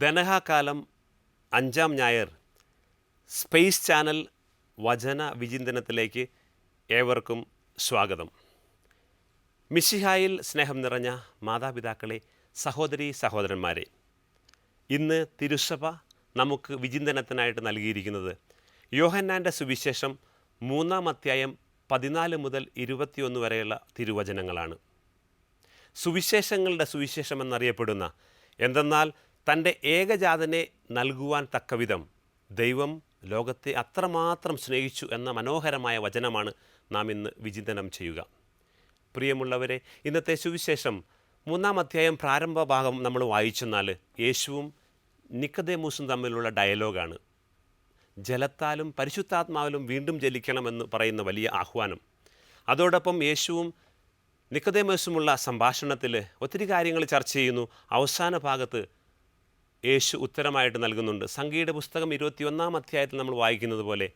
ധനഹാകാലം 5-ാം ഞായർ space channel വചന വിചിന്തനത്തിലേക്ക് ഏവർക്കും സ്വാഗതം. മിശിഹായിൽ സ്നേഹം നിറഞ്ഞ മാതാപിതാക്കളെ, സഹോദരീ സഹോദരന്മാരെ, ഇന്ന് തിരുസഭ നമുക്ക് വിചിന്തനത്തിനായിട്ട് നൽകിയിരിക്കുന്നത് യോഹന്നാൻ്റെ സുവിശേഷം 3-ാം അധ്യായം 14 മുതൽ 21 വരെയുള്ള തിരുവചനങ്ങളാണ്. സുവിശേഷങ്ങളുടെ സുവിശേഷം എന്നറിയപ്പെടുന്ന, എന്തെന്നാൽ തൻ്റെ ഏകജാതനെ നൽകുവാൻ തക്കവിധം ദൈവം ലോകത്തെ അത്രമാത്രം സ്നേഹിച്ചു എന്ന മനോഹരമായ വചനമാണ് നാം ഇന്ന് വിചിന്തനം ചെയ്യുക. പ്രിയമുള്ളവരെ, ഇന്നത്തെ സുവിശേഷം 3-ാം അധ്യായം പ്രാരംഭ ഭാഗം നമ്മൾ വായിച്ചെന്നാൽ യേശുവും നിക്കോദേമോസും തമ്മിലുള്ള ഡയലോഗാണ്. ജലത്താലും പരിശുദ്ധാത്മാവിലും വീണ്ടും ജനിക്കണമെന്ന് പറയുന്ന വലിയ ആഹ്വാനം. അതോടൊപ്പം യേശുവും നിക്കോദേമോസുമുള്ള സംഭാഷണത്തിൽ ഒത്തിരി കാര്യങ്ങൾ ചർച്ച ചെയ്യുന്നു. അവസാന ഭാഗത്ത് യേശു ഉത്തരമായിട്ട് നൽകുന്നുണ്ട്. സംഖ്യയുടെ പുസ്തകം 21-ാം അധ്യായത്തിൽ നമ്മൾ വായിക്കുന്നത് പോലെ,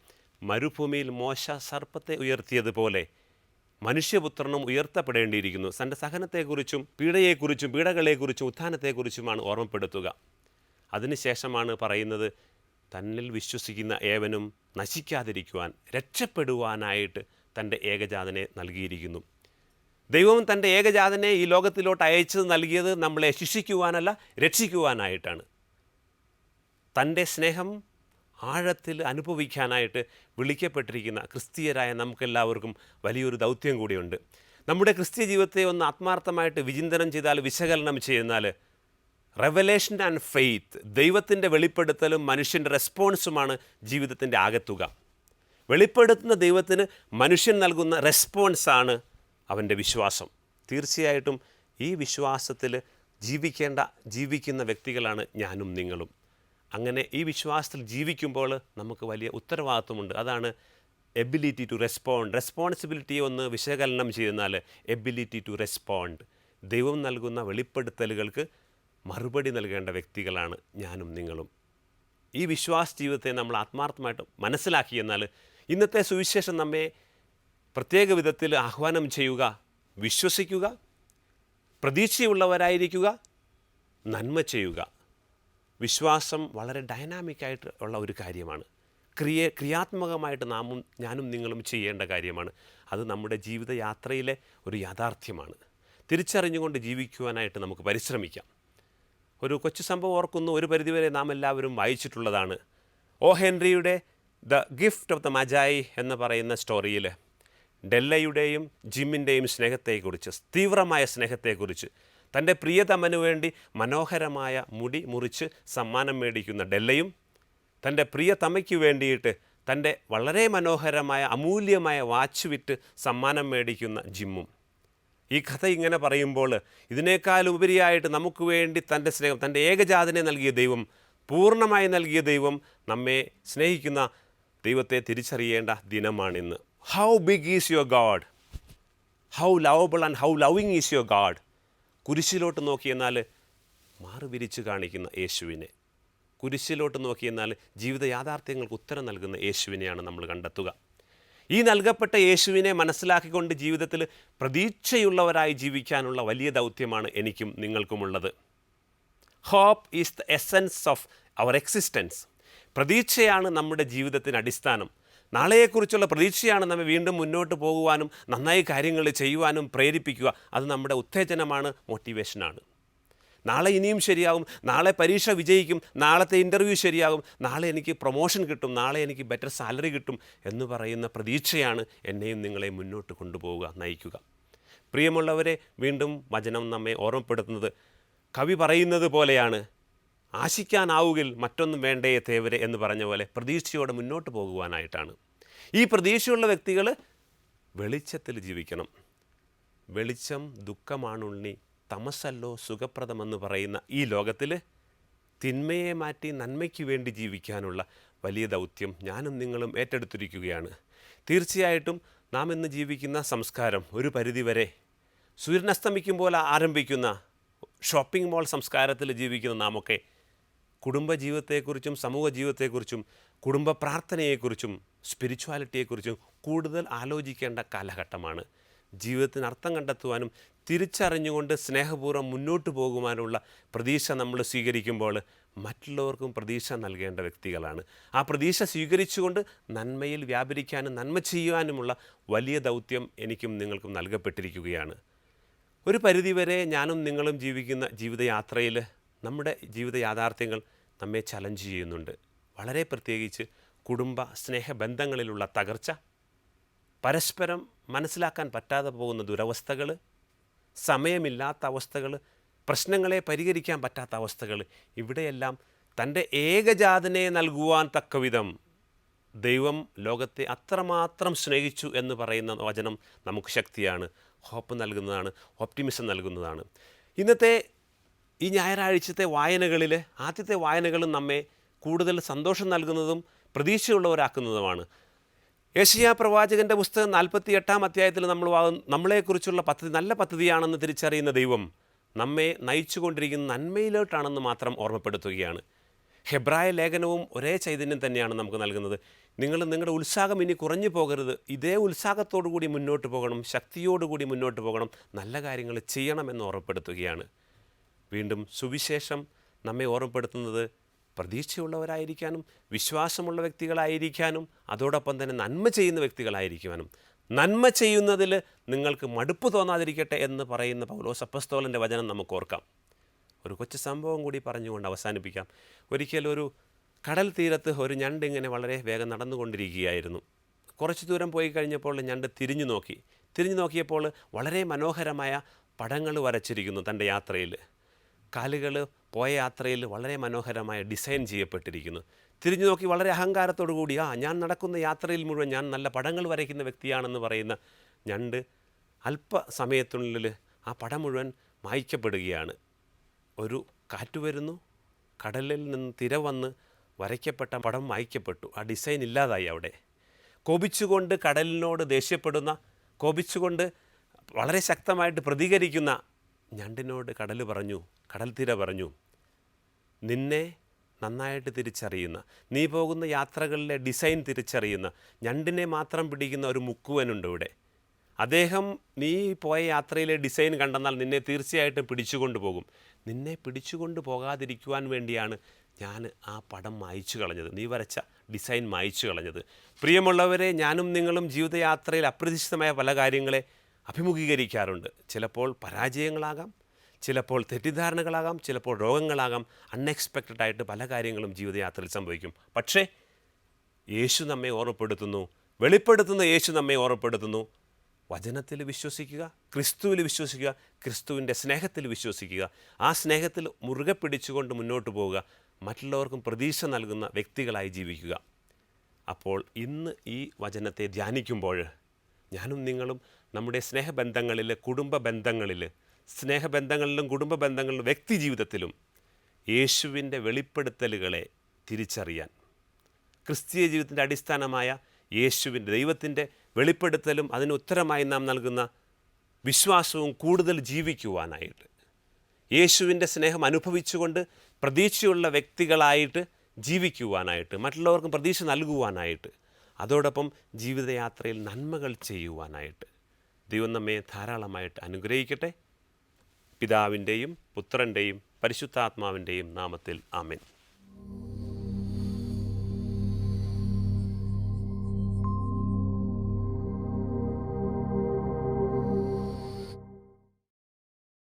മരുഭൂമിയിൽ മോശ സർപ്പത്തെ ഉയർത്തിയതുപോലെ മനുഷ്യപുത്രനും ഉയർത്തപ്പെടേണ്ടിയിരിക്കുന്നു. തൻ്റെ സഹനത്തെക്കുറിച്ചും പീഡയെക്കുറിച്ചും പീഡകളെക്കുറിച്ചും ഉത്ഥാനത്തെക്കുറിച്ചുമാണ് ഓർമ്മപ്പെടുത്തുക. അതിനുശേഷമാണ് പറയുന്നത്, തന്നിൽ വിശ്വസിക്കുന്ന ഏവനും നശിക്കാതിരിക്കുവാൻ, രക്ഷപ്പെടുവാനായിട്ട് തൻ്റെ ഏകജാതനെ നൽകിയിരിക്കുന്നു. ദൈവം തൻ്റെ ഏകജാതനെ ഈ ലോകത്തിലോട്ട് അയച്ചത് നൽകിയത് നമ്മളെ ശിക്ഷിക്കുവാനല്ല, രക്ഷിക്കുവാനായിട്ടാണ്. തൻ്റെ സ്നേഹം ആഴത്തിൽ അനുഭവിക്കാനായിട്ട് വിളിക്കപ്പെട്ടിരിക്കുന്ന ക്രിസ്തീയരായ നമുക്കെല്ലാവർക്കും വലിയൊരു ദൗത്യം കൂടിയുണ്ട്. നമ്മുടെ ക്രിസ്തീയ ജീവിതത്തെ ഒന്ന് ആത്മാർത്ഥമായിട്ട് വിചിന്തനം ചെയ്താൽ, വിശകലനം ചെയ്യുന്നാൽ, റെവലേഷൻ ആൻഡ് ഫെയ്ത്ത്, ദൈവത്തിൻ്റെ വെളിപ്പെടുത്തലും മനുഷ്യൻ്റെ റെസ്പോൺസുമാണ് ജീവിതത്തിൻ്റെ ആകത്തുക. വെളിപ്പെടുത്തുന്ന ദൈവത്തിന് മനുഷ്യൻ നൽകുന്ന റെസ്പോൺസാണ് അവൻ്റെ വിശ്വാസം. തീർച്ചയായിട്ടും ഈ വിശ്വാസത്തിൽ ജീവിക്കുന്ന വ്യക്തികളാണ് ഞാനും നിങ്ങളും. അങ്ങനെ ഈ വിശ്വാസത്തിൽ ജീവിക്കുമ്പോൾ നമുക്ക് വലിയ ഉത്തരവാദിത്വമുണ്ട്. അതാണ് എബിലിറ്റി ടു റെസ്പോണ്ട്. റെസ്പോൺസിബിലിറ്റിയെ ഒന്ന് വിശകലനം ചെയ്യുന്നാൽ, എബിലിറ്റി ടു റെസ്പോണ്ട്, ദൈവം നൽകുന്ന വെളിപ്പെടുത്തലുകൾക്ക് മറുപടി നൽകേണ്ട വ്യക്തികളാണ് ഞാനും നിങ്ങളും. ഈ വിശ്വാസ ജീവിതത്തെ നമ്മൾ ആത്മാർത്ഥമായിട്ട് മനസ്സിലാക്കിയെന്നാൽ, ഇന്നത്തെ സുവിശേഷം നമ്മെ പ്രത്യേക വിധത്തിൽ ആഹ്വാനം ചെയ്യുക, വിശ്വസിക്കുക, പ്രതീക്ഷയുള്ളവരായിരിക്കുക, നന്മ ചെയ്യുക. വിശ്വാസം വളരെ ഡൈനാമിക്കായിട്ട് ഉള്ള ഒരു കാര്യമാണ്. ക്രിയാത്മകമായിട്ട് ഞാനും നിങ്ങളും ചെയ്യേണ്ട കാര്യമാണ്. അത് നമ്മുടെ ജീവിതയാത്രയിലെ ഒരു യാഥാർത്ഥ്യമാണ്. തിരിച്ചറിഞ്ഞുകൊണ്ട് ജീവിക്കുവാനായിട്ട് നമുക്ക് പരിശ്രമിക്കാം. ഒരു കൊച്ചു സംഭവം ഓർക്കുന്നു, ഒരു പരിധിവരെ നാം എല്ലാവരും വായിച്ചിട്ടുള്ളതാണ്. ഓ ഹെൻറിയുടെ ദ ഗിഫ്റ്റ് ഓഫ് ദ മജായി എന്ന് പറയുന്ന സ്റ്റോറിയിൽ ഡെല്ലയുടെയും ജിമ്മിൻ്റെയും സ്നേഹത്തെക്കുറിച്ച്, തീവ്രമായ സ്നേഹത്തെക്കുറിച്ച്, തൻ്റെ പ്രിയതമനു വേണ്ടി മനോഹരമായ മുടി മുറിച്ച് സമ്മാനം മേടിക്കുന്ന ഡെല്ലയും, തൻ്റെ പ്രിയതമയ്ക്ക് വേണ്ടിയിട്ട് തൻ്റെ വളരെ മനോഹരമായ അമൂല്യമായ വാച്ച് വിറ്റ് സമ്മാനം മേടിക്കുന്ന ജിമ്മും. ഈ കഥ ഇങ്ങനെ പറയുമ്പോൾ, ഇതിനേക്കാൾ ഉപരിയായിട്ട് നമുക്ക് വേണ്ടി തൻ്റെ സ്നേഹം, തൻ്റെ ഏകജാതനെ നൽകിയ ദൈവം, പൂർണ്ണമായി നൽകിയ ദൈവം, നമ്മെ സ്നേഹിക്കുന്ന ദൈവത്തെ തിരിച്ചറിയേണ്ട ദിനമാണിന്ന്. How big is your God? How lovable and how loving is your God? കുരിശിലോട്ട് നോക്കിയെന്നാൽ മാറുവിരിച്ച് കാണിക്കുന്ന യേശുവിനെ, കുരിശിലോട്ട് നോക്കിയെന്നാൽ ജീവിത യാഥാർത്ഥ്യങ്ങൾക്ക് ഉത്തരം നൽകുന്ന യേശുവിനെയാണ് നമ്മൾ കണ്ടെത്തുക. ഈ നൽകപ്പെട്ട യേശുവിനെ മനസ്സിലാക്കിക്കൊണ്ട് ജീവിതത്തിൽ പ്രതീക്ഷയുള്ളവരായി ജീവിക്കാനുള്ള വലിയ ദൗത്യമാണ് എനിക്കും നിങ്ങൾക്കുമുള്ളത്. Hope is the essence of our existence. പ്രതീക്ഷയാണ് നമ്മുടെ ജീവിതത്തിന് അടിസ്ഥാനം. നാളെയെക്കുറിച്ചുള്ള പ്രതീക്ഷയാണ് നമ്മെ വീണ്ടും മുന്നോട്ട് പോകുവാനും നന്നായി കാര്യങ്ങൾ ചെയ്യുവാനും പ്രേരിപ്പിക്കുക. അത് നമ്മുടെ ഉത്തേജനമാണ്, മോട്ടിവേഷനാണ്. നാളെ ഇനിയും ശരിയാകും, നാളെ പരീക്ഷ വിജയിക്കും, നാളത്തെ ഇൻ്റർവ്യൂ ശരിയാകും, നാളെ എനിക്ക് പ്രൊമോഷൻ കിട്ടും, നാളെ എനിക്ക് ബെറ്റർ സാലറി കിട്ടും എന്ന് പറയുന്ന പ്രതീക്ഷയാണ് എന്നെയും നിങ്ങളെ മുന്നോട്ട് കൊണ്ടുപോവുക, നയിക്കുക. പ്രിയമുള്ളവരെ, വീണ്ടും വചനം നമ്മെ ഓർമ്മപ്പെടുത്തുന്നത് കവി പറയുന്നത് പോലെയാണ്. ആശിക്കാനാവുകിൽ മറ്റൊന്നും വേണ്ടേ തേവരെ എന്ന് പറഞ്ഞ പോലെ പ്രതീക്ഷയോടെ മുന്നോട്ട് പോകുവാനായിട്ടാണ്. ഈ പ്രതീക്ഷയുള്ള വ്യക്തികൾ വെളിച്ചത്തിൽ ജീവിക്കണം. വെളിച്ചം ദുഃഖമാണുണ്ണി, തമസല്ലോ സുഖപ്രദമെന്ന് പറയുന്ന ഈ ലോകത്തിൽ തിന്മയെ മാറ്റി നന്മയ്ക്ക് വേണ്ടി ജീവിക്കാനുള്ള വലിയ ദൗത്യം ഞാനും നിങ്ങളും ഏറ്റെടുത്തിരിക്കുകയാണ്. തീർച്ചയായിട്ടും നാം ഇന്ന് ജീവിക്കുന്ന സംസ്കാരം ഒരു പരിധിവരെ സൂര്യനസ്തമിക്കുമ്പോൾ ആരംഭിക്കുന്ന ഷോപ്പിംഗ് മോൾ സംസ്കാരത്തിൽ ജീവിക്കുന്ന നാമൊക്കെ കുടുംബജീവിതത്തെക്കുറിച്ചും സമൂഹ ജീവിതത്തെക്കുറിച്ചും കുടുംബ പ്രാർത്ഥനയെക്കുറിച്ചും സ്പിരിച്വാലിറ്റിയെക്കുറിച്ചും കൂടുതൽ ആലോചിക്കേണ്ട കാലഘട്ടമാണ്. ജീവിതത്തിന് അർത്ഥം കണ്ടെത്തുവാനും തിരിച്ചറിഞ്ഞുകൊണ്ട് സ്നേഹപൂർവ്വം മുന്നോട്ട് പോകുവാനുള്ള പ്രതീക്ഷ നമ്മൾ സ്വീകരിക്കുമ്പോൾ മറ്റുള്ളവർക്കും പ്രതീക്ഷ നൽകേണ്ട വ്യക്തികളാണ്. ആ പ്രതീക്ഷ സ്വീകരിച്ചുകൊണ്ട് നന്മയിൽ വ്യാപരിക്കാനും നന്മ ചെയ്യുവാനുമുള്ള വലിയ ദൗത്യം എനിക്കും നിങ്ങൾക്കും നൽകപ്പെട്ടിരിക്കുകയാണ്. ഒരു പരിധിവരെ ഞാനും നിങ്ങളും ജീവിക്കുന്ന ജീവിതയാത്രയിൽ നമ്മുടെ ജീവിത യാഥാർത്ഥ്യങ്ങൾ നമ്മെ ചലഞ്ച് ചെയ്യുന്നുണ്ട്. വളരെ പ്രത്യേകിച്ച് കുടുംബ സ്നേഹബന്ധങ്ങളിലുള്ള തകർച്ച, പരസ്പരം മനസ്സിലാക്കാൻ പറ്റാതെ പോകുന്ന ദുരവസ്ഥകൾ, സമയമില്ലാത്ത അവസ്ഥകൾ, പ്രശ്നങ്ങളെ പരിഹരിക്കാൻ പറ്റാത്ത അവസ്ഥകൾ, ഇവിടെയെല്ലാം തൻ്റെ ഏകജാതനെ നൽകുവാൻ തക്കവിധം ദൈവം ലോകത്തെ അത്രമാത്രം സ്നേഹിച്ചു എന്ന് പറയുന്ന വചനം നമുക്ക് ശക്തിയാണ്, ഹോപ്പ് നൽകുന്നതാണ്, ഓപ്റ്റിമിസം നൽകുന്നതാണ്. ഇന്നത്തെ ഈ ഞായറാഴ്ചത്തെ വായനകളിൽ ആദ്യത്തെ വായനകളും നമ്മെ കൂടുതൽ സന്തോഷം നൽകുന്നതും പ്രതീക്ഷയുള്ളവരാക്കുന്നതുമാണ്. യെശയ്യാ പ്രവാചകൻ്റെ പുസ്തകം 48-ാം അധ്യായത്തിൽ നമ്മളെക്കുറിച്ചുള്ള പദ്ധതി നല്ല പദ്ധതിയാണെന്ന് തിരിച്ചറിയുന്ന ദൈവം നമ്മെ നയിച്ചുകൊണ്ടിരിക്കുന്ന നന്മയിലോട്ടാണെന്ന് മാത്രം ഓർമ്മപ്പെടുത്തുകയാണ്. ഹെബ്രായ ലേഖനവും ഒരേ ചൈതന്യം തന്നെയാണ് നമുക്ക് നൽകുന്നത്. നിങ്ങളുടെ ഉത്സാഹം ഇനി കുറഞ്ഞു പോകരുത്, ഇതേ ഉത്സാഹത്തോടു കൂടി മുന്നോട്ട് പോകണം, ശക്തിയോടുകൂടി മുന്നോട്ട് പോകണം, നല്ല കാര്യങ്ങൾ ചെയ്യണമെന്ന് ഓർമ്മപ്പെടുത്തുകയാണ്. വീണ്ടും സുവിശേഷം നമ്മെ ഓർമ്മപ്പെടുത്തുന്നത് പ്രതീക്ഷയുള്ളവരായിരിക്കാനും വിശ്വാസമുള്ള വ്യക്തികളായിരിക്കാനും അതോടൊപ്പം തന്നെ നന്മ ചെയ്യുന്ന വ്യക്തികളായിരിക്കാനും, നന്മ ചെയ്യുന്നതിൽ നിങ്ങൾക്ക് മടുപ്പ് തോന്നാതിരിക്കട്ടെ എന്ന് പറയുന്ന പൗലോസ് അപ്പോസ്തലൻ്റെ വചനം നമുക്ക് ഓർക്കാം. ഒരു കൊച്ചു സംഭവം കൂടി പറഞ്ഞുകൊണ്ട് അവസാനിപ്പിക്കാം. ഒരിക്കലൊരു കടൽ തീരത്ത് ഒരു ഞണ്ട് ഇങ്ങനെ വളരെ വേഗം നടന്നുകൊണ്ടിരിക്കുകയായിരുന്നു. കുറച്ച് ദൂരം പോയി കഴിഞ്ഞപ്പോൾ ഞണ്ട് തിരിഞ്ഞു നോക്കിയപ്പോൾ വളരെ മനോഹരമായ പടങ്ങൾ വരച്ചിരിക്കുന്നു. തൻ്റെ യാത്രയിൽ കാലുകൾ പോയ യാത്രയിൽ വളരെ മനോഹരമായ ഡിസൈൻ ചെയ്യപ്പെട്ടിരിക്കുന്നു. തിരിഞ്ഞു നോക്കി വളരെ അഹങ്കാരത്തോടു കൂടി ഞാൻ നടക്കുന്ന യാത്രയിൽ മുഴുവൻ ഞാൻ നല്ല പടങ്ങൾ വരയ്ക്കുന്ന വ്യക്തിയാണെന്ന് പറയുന്ന ഞണ്ട് അല്പസമയത്തിനുള്ളിൽ ആ പടം മുഴുവൻ മായ്ക്കപ്പെടുകയാണ്. ഒരു കാറ്റ് വരുന്നു, കടലിൽ നിന്ന് തിര വന്ന് വരയ്ക്കപ്പെട്ട പടം മായ്ക്കപ്പെട്ടു. ആ ഡിസൈൻ ഇല്ലാതായി. അവിടെ കോപിച്ചുകൊണ്ട് കടലിനോട് ദേഷ്യപ്പെടുന്ന, കോപിച്ചുകൊണ്ട് വളരെ ശക്തമായിട്ട് പ്രതികരിക്കുന്ന ഞണ്ടിനോട് കടൽ തിര പറഞ്ഞു, നിന്നെ നന്നായിട്ട് തിരിച്ചറിയുന്ന, നീ പോകുന്ന യാത്രകളിലെ ഡിസൈൻ തിരിച്ചറിയുന്ന, ഞണ്ടിനെ മാത്രം പിടിക്കുന്ന ഒരു മുക്കുവനുണ്ട് ഇവിടെ. അദ്ദേഹം നീ പോയ യാത്രയിലെ ഡിസൈൻ കണ്ടെന്നാൽ നിന്നെ തീർച്ചയായിട്ടും പിടിച്ചുകൊണ്ട് പോകും. നിന്നെ പിടിച്ചുകൊണ്ട് പോകാതിരിക്കുവാൻ വേണ്ടിയാണ് ഞാൻ ആ പടം മായ്ച്ചു കളഞ്ഞത്, നീ വരച്ച ഡിസൈൻ മായ്ച്ചു കളഞ്ഞത്. പ്രിയമുള്ളവരെ, ഞാനും നിങ്ങളും ജീവിതയാത്രയിൽ അപ്രതീക്ഷിതമായ പല കാര്യങ്ങളെ അഭിമുഖീകരിക്കാറുണ്ട്. ചിലപ്പോൾ പരാജയങ്ങളാകാം, ചിലപ്പോൾ തെറ്റിദ്ധാരണകളാകാം, ചിലപ്പോൾ രോഗങ്ങളാകാം. അൺഎക്സ്പെക്റ്റഡായിട്ട് പല കാര്യങ്ങളും ജീവിതയാത്രയിൽ സംഭവിക്കും. പക്ഷേ യേശു നമ്മെ ഓർമ്മപ്പെടുത്തുന്നു, വെളിപ്പെടുത്തുന്ന യേശു നമ്മെ ഓർമ്മപ്പെടുത്തുന്നു, വചനത്തിൽ വിശ്വസിക്കുക, ക്രിസ്തുവിൽ വിശ്വസിക്കുക, ക്രിസ്തുവിൻ്റെ സ്നേഹത്തിൽ വിശ്വസിക്കുക. ആ സ്നേഹത്തിൽ മുറുകെ പിടിച്ചുകൊണ്ട് മുന്നോട്ട് പോവുക, മറ്റുള്ളവർക്കും പ്രതീക്ഷ നൽകുന്ന വ്യക്തികളായി ജീവിക്കുക. അപ്പോൾ ഇന്ന് ഈ വചനത്തെ ധ്യാനിക്കുമ്പോൾ ഞാനും നിങ്ങളും നമ്മുടെ സ്നേഹബന്ധങ്ങളിൽ, കുടുംബ ബന്ധങ്ങളിലും വ്യക്തി ജീവിതത്തിലും യേശുവിൻ്റെ വെളിപ്പെടുത്തലുകളെ തിരിച്ചറിയാൻ, ക്രിസ്തീയ ജീവിതത്തിൻ്റെ അടിസ്ഥാനമായ യേശുവിൻ്റെ ദൈവത്തിൻ്റെ വെളിപ്പെടുത്തലും അതിന് ഉത്തരമായി നാം നൽകുന്ന വിശ്വാസവും കൂടുതൽ ജീവിക്കുവാനായിട്ട്, യേശുവിൻ്റെ സ്നേഹം അനുഭവിച്ചുകൊണ്ട് പ്രതീക്ഷയുള്ള വ്യക്തികളായിട്ട് ജീവിക്കുവാനായിട്ട്, മറ്റുള്ളവർക്കും പ്രതീക്ഷ നൽകുവാനായിട്ട്, അതോടൊപ്പം ജീവിതയാത്രയിൽ നന്മകൾ ചെയ്യുവാനായിട്ട് ദൈവം നമ്മെ ധാരാളമായിട്ട് അനുഗ്രഹിക്കട്ടെ. പിതാവിൻ്റെയും പുത്രൻ്റെയും പരിശുദ്ധാത്മാവിൻ്റെയും നാമത്തിൽ ആമേൻ.